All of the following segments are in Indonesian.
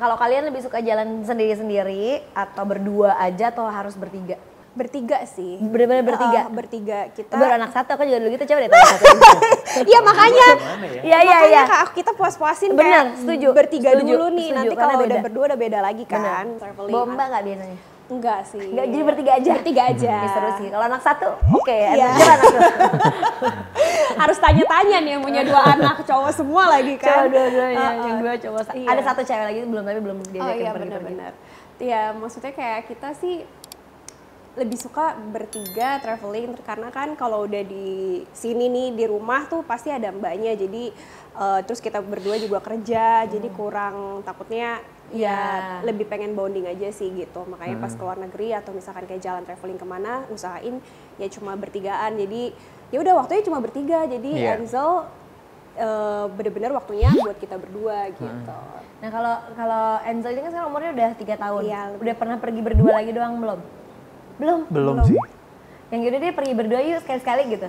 kalau kalian lebih suka jalan sendiri-sendiri atau berdua aja atau harus bertiga? Bertiga sih. Bener-bener bertiga? Bertiga kita. Baru anak satu, aku juga dulu gitu, coba deh tanya satu. Iya makanya. Iya. Kita puas-puasin Bener, kayak setuju. bertiga Setuju, dulu nih. setuju, Nanti karena kalau beda. udah berdua udah beda lagi kan. Traveling. Bomba nggak biasanya? Enggak sih. Enggak, jadi bertiga aja? Bertiga aja. Ya, seru sih. Kalau anak satu, oke ya. Iya. Coba anak satu. Harus tanya-tanya nih yang punya 2 anak cowok semua lagi kan. Coba dua-duanya, yang 2 cowok. Iya. Ada 1 cewek lagi tapi belum diajakin Oh iya pergi-pergi. benar-benar. Ya maksudnya kayak kita sih lebih suka bertiga traveling karena kan kalau udah di sini nih di rumah tuh pasti ada mbaknya jadi terus kita berdua juga kerja jadi kurang takutnya ya lebih pengen bonding aja sih gitu makanya pas ke luar negeri atau misalkan kayak jalan traveling kemana usahain ya cuma bertigaan jadi ya udah waktunya cuma bertiga jadi Enzel bener-bener waktunya buat kita berdua gitu. Nah kalau Enzel ini kan sekarang umurnya udah 3 tahun. Iya, udah pernah pergi berdua lagi doang belum? Belum sih. Yang gitu dia pergi berdua yuk sekali-sekali gitu.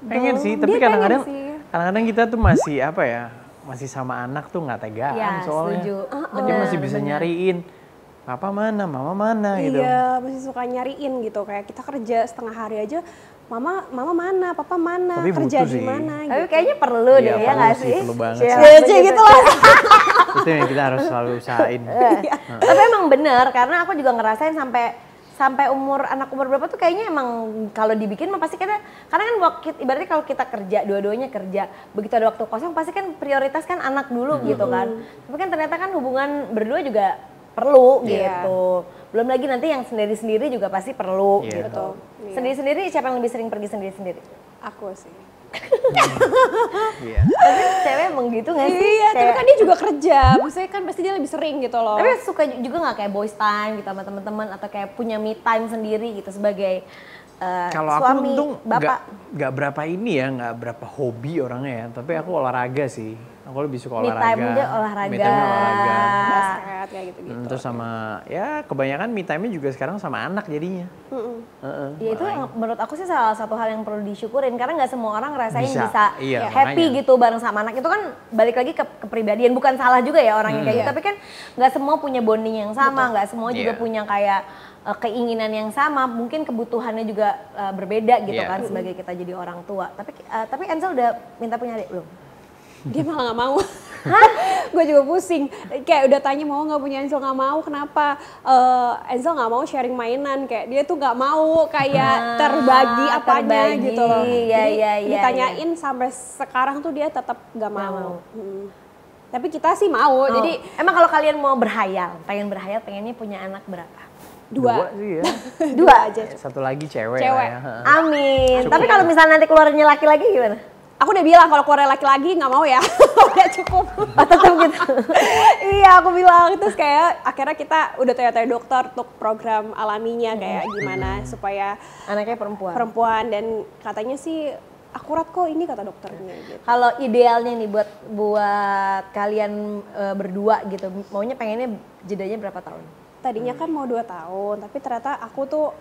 Pengen sih, tapi kadang-kadang kita tuh masih masih sama anak tuh nggak tegaan soalnya. Setuju. Dia masih bisa nyariin papa mana, mama mana gitu. Iya, masih suka nyariin gitu kayak kita kerja setengah hari aja. Mama mana, papa mana, tapi kerja sih. di mana gitu. Tapi kayaknya perlu deh ya nggak sih? Perlu banget. Iya, gitu lah. Itu yang kita harus selalu usahain. Tapi emang bener karena aku juga ngerasain sampai anak umur berapa tuh kayaknya emang kalau dibikin mah pasti karena kan ibaratnya kalau kita kerja dua-duanya kerja begitu ada waktu kosong pasti kan prioritas kan anak dulu gitu kan tapi kan ternyata kan hubungan berdua juga perlu gitu belum lagi nanti yang sendiri-sendiri juga pasti perlu gitu Betul. Sendiri-sendiri siapa yang lebih sering pergi sendiri-sendiri? Aku sih. Tapi cewek emang gitu gak sih? Iya, tapi kan dia juga kerja. Maksudnya kan pasti dia lebih sering gitu loh. Tapi suka juga gak kayak boys time gitu sama teman-teman atau kayak punya me time sendiri gitu sebagai kalau aku suami, untung bapak? nggak berapa nggak berapa hobi orangnya ya. Tapi aku olahraga sih. Aku lebih suka olahraga. Me time dia olahraga. Me time olahraga. Basket kayak gitu-gitu. Terus sama ya kebanyakan me time-nya juga sekarang sama anak jadinya. Ya itu menurut aku sih salah satu hal yang perlu disyukurin karena nggak semua orang ngerasain bisa iya, happy makanya. gitu bareng sama anak itu kan balik lagi ke kepribadian bukan salah juga ya orang yang kayak gitu tapi kan nggak semua punya bonding yang sama nggak semua juga punya kayak keinginan yang sama mungkin kebutuhannya juga berbeda gitu kan sebagai kita jadi orang tua tapi Enzel udah minta punya adik belum? Dia malah nggak mau. Gue juga pusing. Kayak udah tanya mau nggak punya Enzel nggak mau. Kenapa? Enzel nggak mau sharing mainan. Kayak dia tuh nggak mau kayak terbagi apanya gitu loh. Jadi ditanyain sampai sekarang tuh dia tetap nggak mau. Tapi kita sih mau. Jadi emang kalau kalian mau pengennya punya anak berapa? Dua sih ya. Dua aja. Satu lagi cewek. Lah ya. Amin. Cukup. Tapi kalau misalnya nanti keluarnya laki-lagi gimana? Aku udah bilang kalau keluar laki-lagi nggak mau ya, udah cukup. Tetap gitu. Iya aku bilang terus kayak akhirnya kita udah tanya-tanya dokter untuk program alaminya kayak gimana supaya anaknya perempuan dan katanya sih akurat kok ini kata dokternya. Gitu. Kalau idealnya nih buat kalian berdua gitu, maunya pengennya jedanya berapa tahun? Tadinya kan mau 2 tahun tapi ternyata aku tuh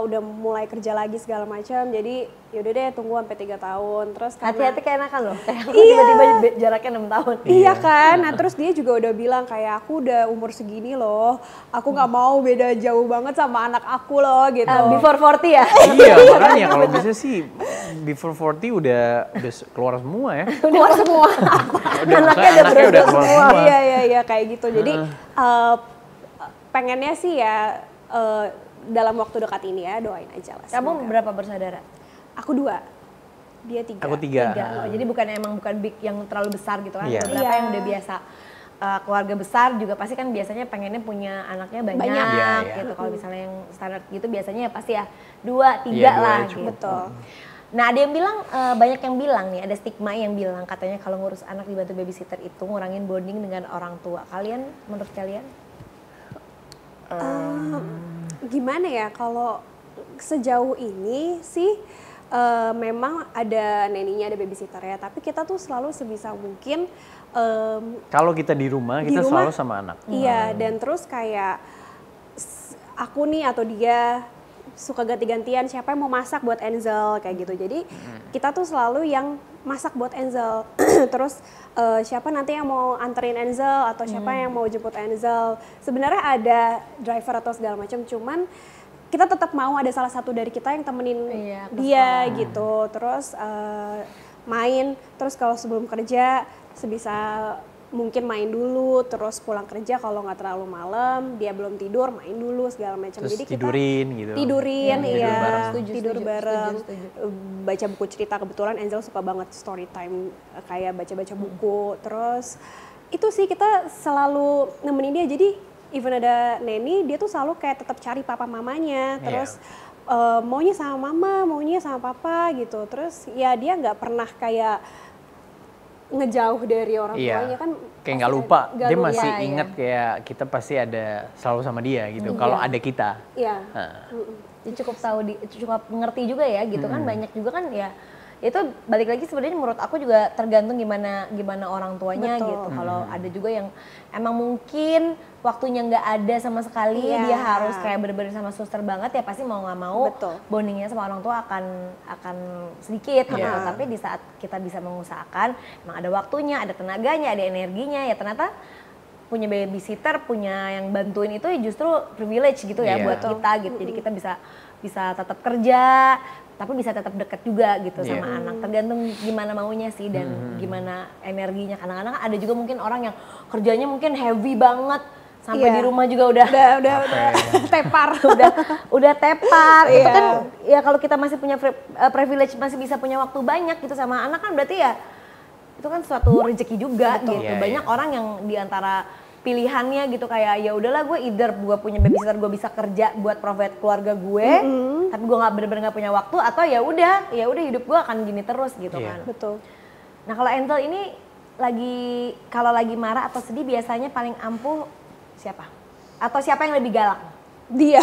udah mulai kerja lagi segala macam jadi yaudah deh tunggu sampai 3 tahun terus hati-hati keenakan loh kayak tiba-tiba jaraknya 6 tahun iya kan nah terus dia juga udah bilang kayak aku udah umur segini loh aku nggak mau beda jauh banget sama anak aku loh gitu before 40 ya iya makanya kalau bisa sih before 40 udah keluar semua ya keluar semua anaknya udah keluar semua iya kayak gitu jadi pengennya sih ya dalam waktu dekat ini ya doain aja lah. Kamu berapa bersaudara? Aku 2, dia 3. Aku 3. Oh, jadi bukan big yang terlalu besar gitu kan? Yeah. Beberapa yang udah biasa keluarga besar juga pasti kan biasanya pengennya punya anaknya banyak gitu. Kalau misalnya yang standar gitu biasanya ya pasti ya 2, 3 lah gitu. Betul. Nah ada yang bilang banyak yang bilang nih ada stigma yang bilang katanya kalau ngurus anak dibantu babysitter itu ngurangin bonding dengan orang tua. Kalian menurut kalian? Gimana ya kalau sejauh ini sih memang ada neninya ada babysitter ya tapi kita tuh selalu sebisa mungkin kalau kita di rumah kita selalu sama anak iya dan terus kayak aku nih atau dia suka ganti-gantian siapa yang mau masak buat Enzel kayak gitu. Jadi kita tuh selalu yang masak buat Enzel. Terus siapa nanti yang mau anterin Enzel atau siapa yang mau jemput Enzel. Sebenarnya ada driver atau segala macam, cuman kita tetap mau ada salah satu dari kita yang temenin dia gitu. Terus main, terus kalau sebelum kerja sebisa mungkin main dulu, terus pulang kerja kalau nggak terlalu malam, dia belum tidur, main dulu segala macam. Jadi tidurin gitu. Tidurin, iya. Tidur bareng. Baca buku cerita, kebetulan Angel suka banget story time, kayak baca-baca buku. Terus itu sih kita selalu nemenin dia. Jadi even ada Neni, dia tuh selalu kayak tetap cari papa mamanya. Terus maunya sama mama, maunya sama papa gitu. Terus ya dia nggak pernah kayak ngejauh dari orang tuanya kan, kayak nggak lupa, dia masih ingat kayak kita pasti ada selalu sama dia gitu. Kalau ada kita, dia cukup tahu, cukup ngerti juga ya gitu kan. Banyak juga kan ya, itu balik lagi sebenarnya menurut aku juga tergantung gimana orang tuanya. Betul. Gitu. Kalau ada juga yang emang mungkin waktunya nggak ada sama sekali, dia harus kayak bener-bener sama suster banget, ya pasti mau nggak mau bondingnya sama orang tua akan sedikit gitu. Tapi di saat kita bisa mengusahakan, emang ada waktunya, ada tenaganya, ada energinya, ya ternyata punya babysitter, punya yang bantuin itu justru privilege gitu ya buat kita gitu. Jadi kita bisa tetap kerja, tapi bisa tetap deket juga gitu sama anak. Tergantung gimana maunya sih dan gimana energinya. Kadang-kadang ada juga mungkin orang yang kerjanya mungkin heavy banget, sampai di rumah juga udah tepar, udah tepar. Itu kan ya kalau kita masih punya privilege, masih bisa punya waktu banyak gitu sama anak kan, berarti ya itu kan suatu rezeki juga gitu. Banyak orang yang diantara pilihannya gitu kayak ya udahlah gue either gue punya babysitter, gue bisa kerja buat provide keluarga gue, tapi gue nggak bener-bener nggak punya waktu, atau ya udah hidup gue akan gini terus gitu kan. Betul. Nah kalau Angel ini kalau lagi marah atau sedih biasanya paling ampuh siapa? Atau siapa yang lebih galak? Dia.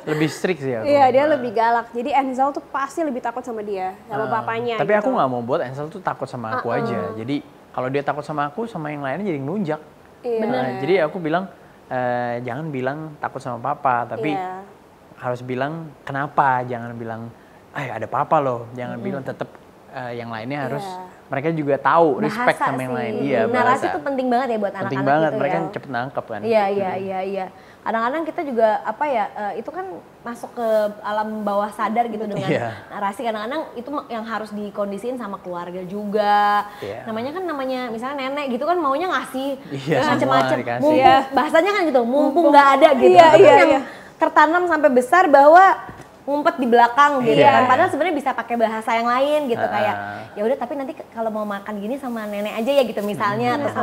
Lebih strict sih aku. Iya, dia lebih galak. Jadi Angel tuh pasti lebih takut sama dia, sama papanya. Tapi gitu. aku nggak mau buat Angel tuh takut sama aku aja. Jadi kalau dia takut sama aku, sama yang lainnya jadi ngelunjak. Benar. Jadi aku bilang jangan bilang takut sama papa, tapi harus bilang kenapa. Jangan bilang ada papa loh. Jangan bilang, tetap yang lainnya harus mereka juga tahu respect sama yang lain. Iya, narasi itu penting banget ya buat anak-anak. Penting banget, gitu mereka ya. cepet nangkep kan. Iya. Kadang-kadang kita juga itu kan masuk ke alam bawah sadar gitu dengan narasi. Kadang-kadang itu yang harus dikondisiin sama keluarga juga. Namanya misalnya nenek gitu kan maunya ngasih macem-macem. Bahasanya kan gitu, mumpung nggak ada gitu. Yang tertanam sampai besar bahwa ngumpet di belakang gitu kan, padahal sebenarnya bisa pakai bahasa yang lain gitu, kayak ya udah tapi nanti kalau mau makan gini sama nenek aja ya gitu misalnya, atau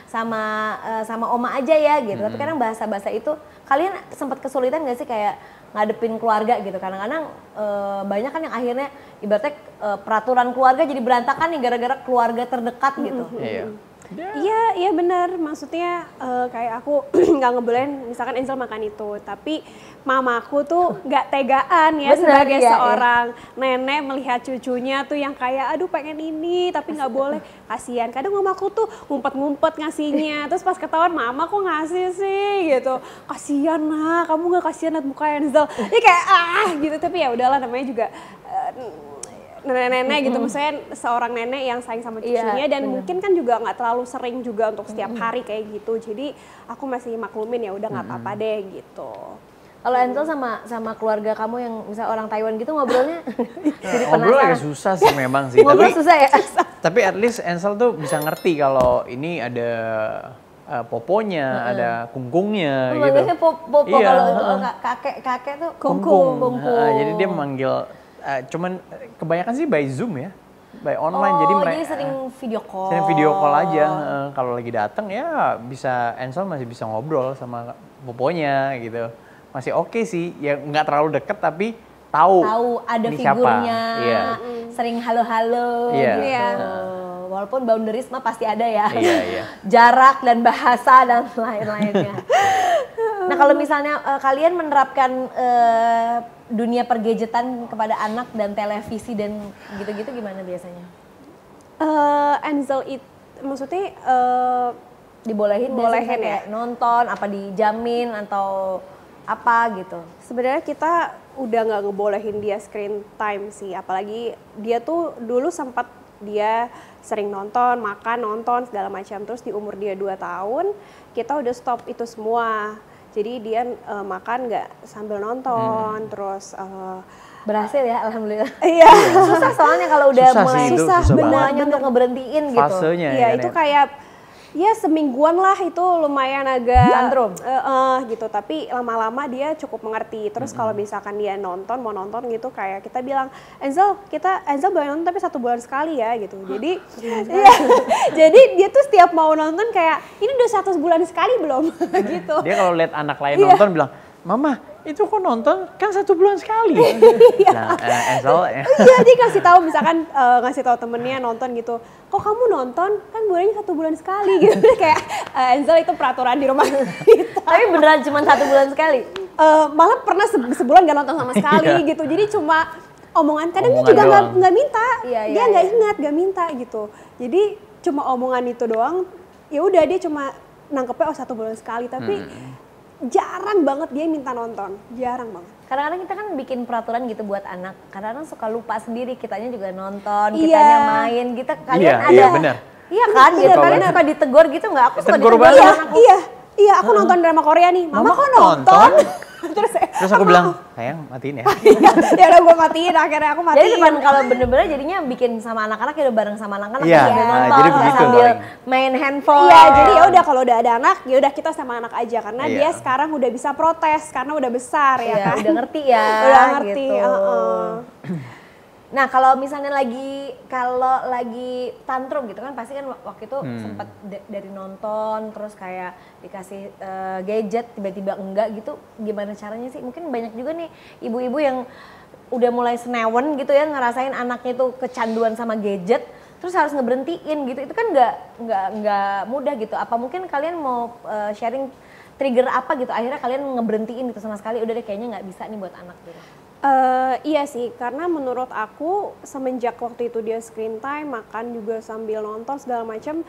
sama oma aja ya gitu. Tapi kadang bahasa-bahasa itu kalian sempat kesulitan nggak sih kayak ngadepin keluarga gitu? Kadang-kadang banyak kan yang akhirnya ibaratnya peraturan keluarga jadi berantakan nih gara-gara keluarga terdekat gitu. Iya benar. Maksudnya kayak aku nggak ngebolehin misalkan Angel makan itu, tapi mamaku tuh nggak tegaan ya sebagai seorang nenek melihat cucunya tuh yang kayak aduh pengen ini tapi nggak boleh, kasihan. Kadang mamaku tuh ngumpet-ngumpet ngasihnya, terus pas ketahuan mama kok ngasih sih gitu, kasihan nah kamu nggak kasihan liat muka Angel, ini kayak gitu. Tapi ya udahlah, namanya juga nenek-nenek gitu, maksudnya seorang nenek yang sayang sama cucunya dan mungkin kan juga nggak terlalu sering juga untuk setiap hari kayak gitu. Jadi aku masih maklumin, ya udah nggak apa-apa deh gitu. Kalau Angel sama keluarga kamu yang misal orang Taiwan gitu ngobrolnya jadi ngobrol agak susah sih memang sih. Ngobrol susah ya? Tapi at least Angel tuh bisa ngerti kalau ini ada poponya, ada kungkungnya gitu. Manggilnya popo, kalau kakek tuh kungkung. Jadi dia manggil, cuman kebanyakan sih by Zoom ya, by online. Jadi sering video call. Sering video call aja. Kalau lagi datang ya bisa, Angel masih bisa ngobrol sama poponya gitu. Masih oke sih, ya nggak terlalu deket tapi tahu ada ini figurnya, siapa. sering halo-halo gitu. Walaupun boundaries mah pasti ada ya, jarak dan bahasa dan lain-lainnya. Nah kalau misalnya kalian menerapkan dunia pergadgetan kepada anak dan televisi dan gitu-gitu gimana biasanya? Angel itu maksudnya dibolehin ya? Nonton apa dijamin atau apa gitu? Sebenarnya kita udah nggak ngebolehin dia screen time sih, apalagi dia tuh dulu sempat dia sering nonton, makan, nonton segala macam, terus di umur dia 2 tahun kita udah stop itu semua. Jadi dia makan nggak sambil nonton, terus berhasil ya, alhamdulillah. iya. Susah soalnya kalau udah Susah mulai sih, itu susah, susah benar, mulainya untuk ngeberhentiin gitu. Fasenya Iya, ya, itu kan, kayak ya semingguan lah itu lumayan agak Tantrum. gitu, tapi lama-lama dia cukup mengerti. Terus kalau misalkan dia nonton, mau nonton gitu, kayak kita bilang, Enzel boleh nonton tapi 1 bulan sekali ya gitu. Jadi iya, jadi dia tuh setiap mau nonton kayak ini udah 1 bulan sekali belum gitu. Dia kalau lihat anak lain nonton bilang, Mama, itu kok nonton kan 1 bulan sekali. Nah, Enzel Iya, dia kasih tahu misalkan ngasih tahu temennya nonton gitu. Kok kamu nonton? Kan bolehnya 1 bulan sekali gitu. Kayak Enzel itu peraturan di rumah kita. Tapi beneran cuma 1 bulan sekali. Malah pernah sebulan gak nonton sama sekali Iya. gitu. Jadi cuma omongan. Kadang dia Omongan juga doang. nggak minta. Iya, Dia iya, nggak iya. ingat, nggak minta gitu. Jadi cuma omongan itu doang. Ya udah dia cuma nangkepnya 1 bulan sekali. Tapi jarang banget dia minta nonton. Jarang banget. Kadang-kadang kita kan bikin peraturan gitu buat anak. Kadang-kadang suka lupa sendiri, kitanya juga nonton, Iya. kitanya main, kita kalian Iya, ada. iya, benar. Iya kan, gitu Benar, kalian benar. suka ditegur gitu nggak? Aku suka Ditegur ditegur banget. sama anakku. Iya, aku nonton drama Korea nih. Mama kok nonton? Terus aku bilang, sayang matiin ya. Ya udah gue matiin, akhirnya aku matiin. Jadi depan kalau bener-bener jadinya bikin sama anak-anak ya udah bareng sama anak-anak Iya, sambil nah, nonton, jadi nggak begitu sambil paling. main handphone. Iya, jadi ya udah kalau udah ada anak, ya udah kita sama anak aja karena Iya. dia sekarang udah bisa protes karena udah besar ya Iya, kan. udah ngerti ya. Udah ngerti, gitu. heeh. Nah kalau misalnya lagi tantrum gitu kan pasti kan waktu itu sempat dari nonton terus kayak dikasih gadget tiba-tiba enggak gitu, gimana caranya sih? Mungkin banyak juga nih ibu-ibu yang udah mulai senewen gitu ya ngerasain anaknya itu kecanduan sama gadget terus harus ngeberhentiin gitu, itu kan nggak mudah gitu. Apa mungkin kalian mau sharing trigger apa gitu akhirnya kalian ngeberhentiin gitu sama sekali, udah deh kayaknya nggak bisa nih buat anak gitu. Iya sih, karena menurut aku semenjak waktu itu dia screen time, makan juga sambil nonton segala macam,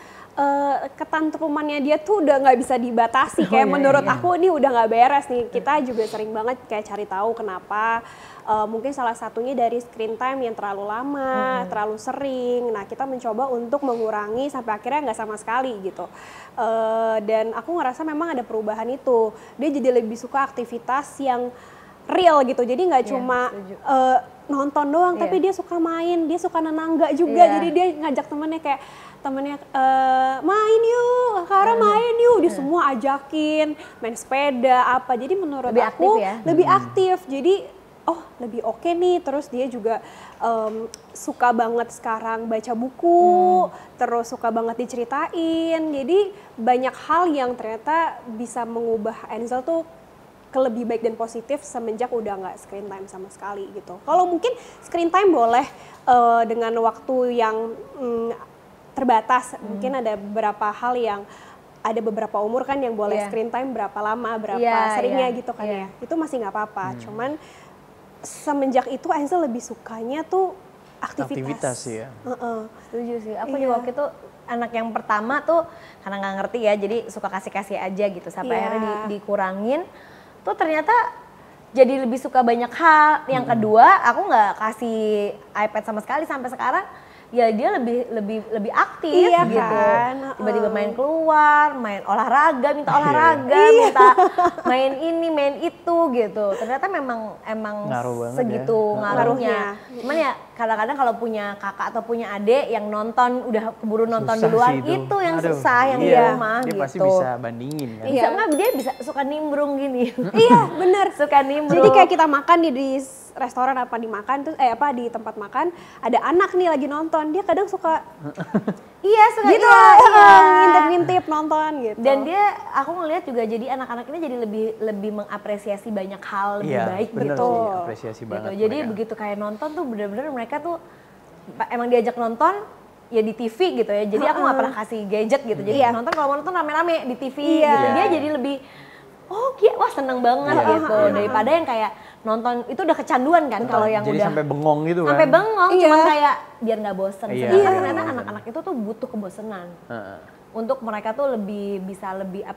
ketantrumannya dia tuh udah nggak bisa dibatasi. Kayak menurut aku ini udah nggak beres nih. Kita juga sering banget kayak cari tahu kenapa. Mungkin salah satunya dari screen time yang terlalu lama, terlalu sering. Nah kita mencoba untuk mengurangi sampai akhirnya nggak sama sekali gitu. Dan aku ngerasa memang ada perubahan itu. Dia jadi lebih suka aktivitas yang real gitu, jadi nggak cuma nonton doang, tapi dia suka main, dia suka nenangga juga, jadi dia ngajak temennya main yuk, Kara main yuk, dia semua ajakin, main sepeda apa, jadi menurut Lebih aku aktif ya? lebih aktif, jadi lebih oke nih, terus dia juga suka banget sekarang baca buku, terus suka banget diceritain, jadi banyak hal yang ternyata bisa mengubah Enzel tuh ke lebih baik dan positif semenjak udah nggak screen time sama sekali gitu. Kalau mungkin screen time boleh dengan waktu yang terbatas, mungkin ada beberapa hal yang ada beberapa umur kan yang boleh screen time berapa lama, berapa seringnya gitu kan ya. Itu masih nggak apa-apa. Cuman semenjak itu Enzel lebih sukanya tuh aktivitas ya. Setuju sih. Aku juga waktu itu anak yang pertama tuh karena nggak ngerti ya, jadi suka kasih-kasih aja gitu sampai akhirnya dikurangin. Tuh ternyata jadi lebih suka banyak hal. Yang kedua, aku nggak kasih iPad sama sekali sampai sekarang. Ya dia lebih aktif gitu. Kan? Tiba-tiba main keluar, main olahraga, minta olahraga, minta main ini, main itu gitu. Ternyata emang Ngaruh banget segitu ya. ngaruhnya. Cuman ya kadang-kadang kalau punya kakak atau punya adik yang nonton udah keburu nonton Susah duluan, sih itu yang Aduh, susah yang di iya. rumah Dia gitu. pasti bisa bandingin kan. Bisa nggak dia bisa suka nimbrung gini. Iya bener. Suka nimbrung. Jadi kayak kita makan di restoran apa dimakan terus di tempat makan ada anak nih lagi nonton, dia kadang suka iya suka gitu, ngintip-ngintip nonton gitu. Dan dia aku ngelihat juga jadi anak-anak ini jadi lebih mengapresiasi banyak hal lebih baik bener gitu. sih, apresiasi Gitu. banget Jadi mereka. begitu kayak nonton tuh bener-bener mereka tuh emang diajak nonton ya di TV gitu ya. Jadi aku nggak pernah kasih gadget gitu. Jadi nonton kalau mau nonton rame-rame di TV gitu. Dia jadi lebih wah seneng banget gitu daripada yang kayak nonton itu udah kecanduan kan kalau yang jadi udah sampai bengong gitu kan. sampai bengong cuman kayak biar nggak bosen. Iya. Sedangkan Iya, ternyata bener. anak-anak itu tuh butuh kebosenan. Untuk mereka tuh bisa lebih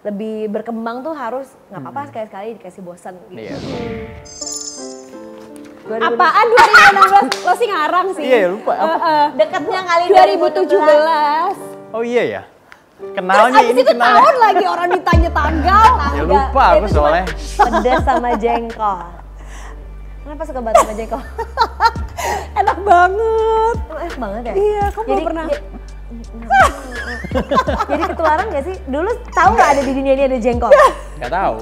lebih berkembang tuh harus nggak apa-apa sekali-sekali dikasih bosan gitu. Iya. Apaan 2016? Lo sih ngarang sih. Iya, lupa. Deketnya kali 2017. Oh iya ya? Kenalnya Terus ini abis itu kenalnya. tahun lagi orang ditanya tanggal. Ya lupa aku soalnya. Pedas sama jengkol. Kenapa suka banget sama jengkol? Enak banget. Enak banget ya? Iya, kamu belum pernah. Jadi ketularan gak sih? Dulu tahu nggak ada di dunia ini ada jengkol? Gak tahu.